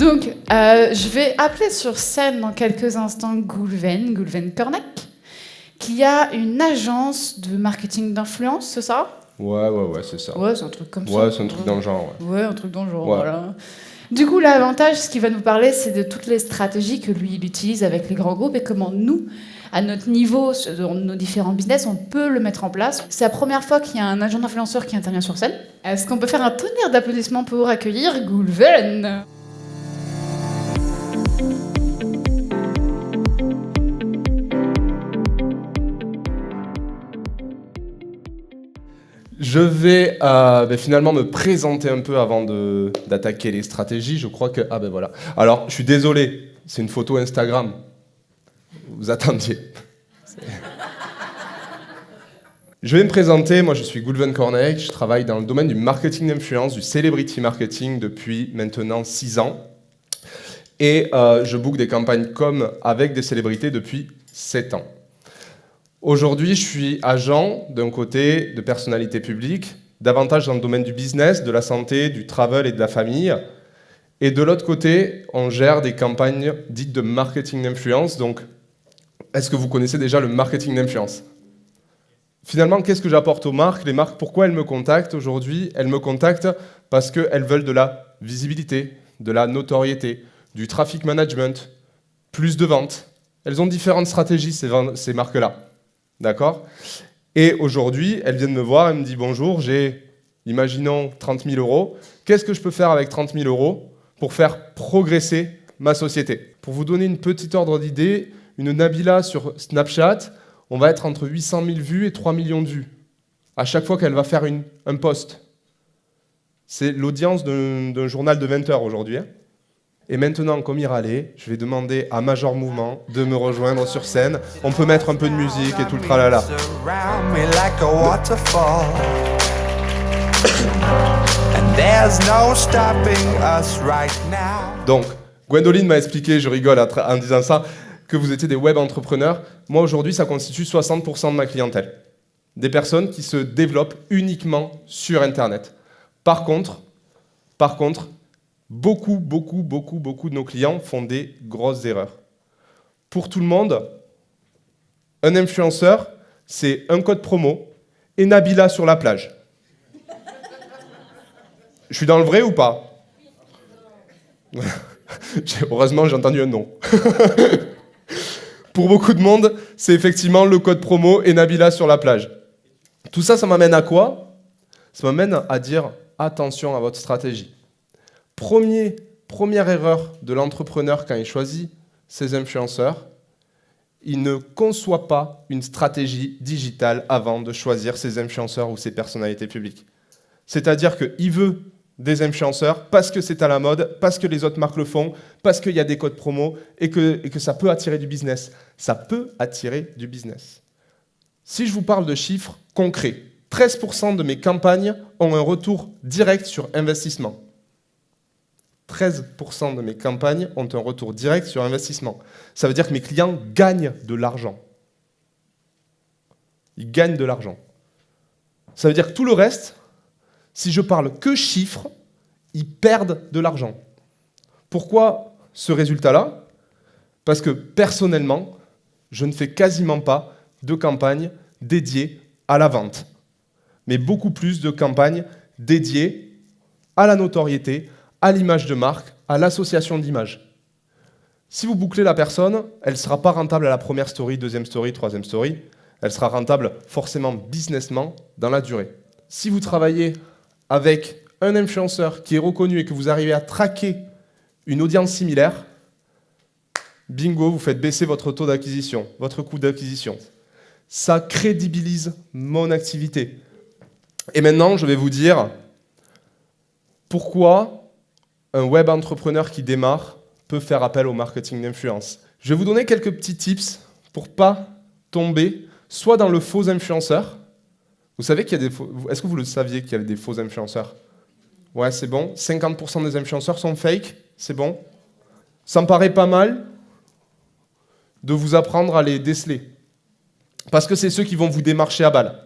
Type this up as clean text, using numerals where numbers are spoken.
Donc, je vais appeler sur scène dans quelques instants Goulven Cornec, qui a une agence de marketing d'influence, c'est ça ? Ouais, c'est ça. Ouais, c'est un truc comme ça. Ouais, c'est un truc dans le genre. Ouais, un truc dans le genre, Ouais. voilà. Du coup, l'avantage, ce qu'il va nous parler, c'est de toutes les stratégies que lui, il utilise avec les grands groupes et comment nous, à notre niveau, dans nos différents business, on peut le mettre en place. C'est la première fois qu'il y a un agent d'influenceur qui intervient sur scène. Est-ce qu'on peut faire un tonnerre d'applaudissements pour accueillir Goulven ? Je vais finalement me présenter un peu avant d'attaquer les stratégies. Je crois que... Ah ben voilà. Alors, je suis désolé, c'est une photo Instagram. Vous attendiez. Je vais me présenter, moi je suis Goulven Cornec, je travaille dans le domaine du marketing d'influence, du celebrity marketing depuis maintenant 6 ans. Et je book des campagnes avec des célébrités depuis 7 ans. Aujourd'hui, je suis agent d'un côté de personnalité publique, davantage dans le domaine du business, de la santé, du travel et de la famille. Et de l'autre côté, on gère des campagnes dites de marketing d'influence. Donc, est-ce que vous connaissez déjà le marketing d'influence ? Finalement, qu'est-ce que j'apporte aux marques ? Les marques, pourquoi elles me contactent aujourd'hui ? Elles me contactent parce qu'elles veulent de la visibilité, de la notoriété, du traffic management, plus de ventes. Elles ont différentes stratégies, ces marques-là. D'accord ? Et aujourd'hui, elles viennent me voir, elles me disent « Bonjour, j'ai, imaginons, 30 000 euros. Qu'est-ce que je peux faire avec 30 000 euros pour faire progresser ma société ?» Pour vous donner une petite ordre d'idée, une Nabila sur Snapchat, on va être entre 800 000 vues et 3 millions de vues à chaque fois qu'elle va faire un post. C'est l'audience d'un journal de 20 heures aujourd'hui. Hein. Et maintenant, comme il râlait, je vais demander à Major Mouvement de me rejoindre sur scène. On peut mettre un peu de musique et tout le tralala. Donc, Gwendoline m'a expliqué, je rigole en disant ça, que vous étiez des web entrepreneurs. Moi, aujourd'hui, ça constitue 60% de ma clientèle. Des personnes qui se développent uniquement sur Internet. Par contre, beaucoup de nos clients font des grosses erreurs. Pour tout le monde, un influenceur, c'est un code promo et Nabila sur la plage. Je suis dans le vrai ou pas ? Heureusement, j'ai entendu un non. Pour beaucoup de monde, c'est effectivement le code promo et Nabila sur la plage. Tout ça, ça m'amène à quoi ? Ça m'amène à dire attention à votre stratégie. Première erreur de l'entrepreneur quand il choisit ses influenceurs, il ne conçoit pas une stratégie digitale avant de choisir ses influenceurs ou ses personnalités publiques. C'est-à-dire qu'il veut des influenceurs parce que c'est à la mode, parce que les autres marques le font, parce qu'il y a des codes promo et que ça peut attirer du business. Ça peut attirer du business. Si je vous parle de chiffres concrets, 13% de mes campagnes ont un retour direct sur investissement. 13% de mes campagnes ont un retour direct sur investissement. Ça veut dire que mes clients gagnent de l'argent. Ils gagnent de l'argent. Ça veut dire que tout le reste, si je parle que chiffres, ils perdent de l'argent. Pourquoi ce résultat-là ? Parce que personnellement, je ne fais quasiment pas de campagnes dédiées à la vente, mais beaucoup plus de campagnes dédiées à la notoriété, à l'image de marque, à l'association d'images. Si vous bouclez la personne, elle ne sera pas rentable à la première story, deuxième story, troisième story. Elle sera rentable forcément businessment dans la durée. Si vous travaillez avec un influenceur qui est reconnu et que vous arrivez à traquer une audience similaire, bingo, vous faites baisser votre taux d'acquisition, votre coût d'acquisition. Ça crédibilise mon activité. Et maintenant, je vais vous dire pourquoi un web entrepreneur qui démarre peut faire appel au marketing d'influence. Je vais vous donner quelques petits tips pour ne pas tomber soit dans le faux influenceur. Vous savez qu'il y a des faux... Est-ce que vous le saviez qu'il y avait des faux influenceurs ? Ouais, c'est bon. 50% des influenceurs sont fake, c'est bon. Ça me paraît pas mal de vous apprendre à les déceler. Parce que c'est ceux qui vont vous démarcher à balle.